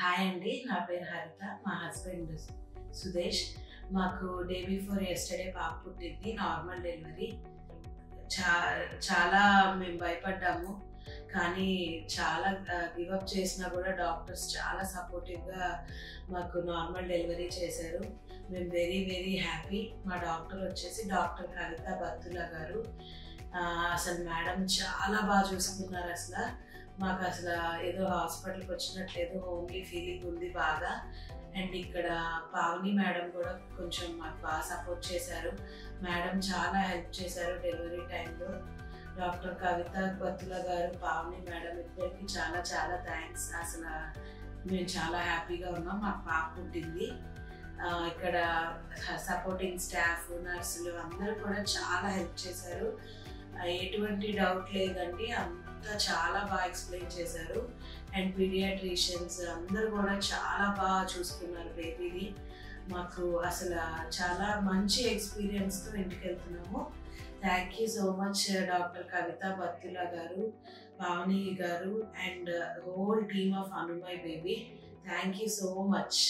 Hi అండి, నా పేరు హరిత. మా హస్బెండ్ సుదేష్. మాకు డే బిఫోర్ యెస్టర్డే పాప పుట్టింది, నార్మల్ డెలివరీ. చాలా మేము భయపడ్డాము, కానీ చాలా గివప్ చేసినా కూడా డాక్టర్స్ చాలా సపోర్టివ్గా మాకు నార్మల్ డెలివరీ చేశారు. మేము వెరీ వెరీ హ్యాపీ. మా డాక్టర్ వచ్చేసి డాక్టర్ కవిత బత్తుల గారు. అసలు మేడం చాలా బాగా చూసుకున్నారు. మాకు అసలు ఏదో హాస్పిటల్కి వచ్చినట్లేదు, హోమ్లీ ఫీలింగ్ ఉంది బాగా. అండ్ ఇక్కడ పావని మేడం కూడా కొంచెం మాకు బాగా సపోర్ట్ చేశారు. మేడం చాలా హెల్ప్ చేశారు డెలివరీ టైంలో. డాక్టర్ కవిత బత్తుల గారు, పావని మేడం ఇద్దరికి చాలా చాలా థ్యాంక్స్. అసలు మేము చాలా హ్యాపీగా ఉన్నాం. మాకు పాప పుట్టింది. ఇక్కడ సపోర్టింగ్ స్టాఫ్, నర్సులు అందరూ కూడా చాలా హెల్ప్ చేశారు. ఎటువంటి డౌట్ లేదండి, అంతా చాలా బాగా ఎక్స్ప్లెయిన్ చేశారు. అండ్ పీడియాట్రిషియన్స్ అందరూ కూడా చాలా బాగా చూసుకున్నారు బేబీని. మాకు అసలు చాలా మంచి ఎక్స్పీరియన్స్తో ఇంటికి వెళ్తున్నాము. Thank you so much doctor Kavitha Battula గారు, పావని గారు and whole team of Anumai baby. Thank you so much.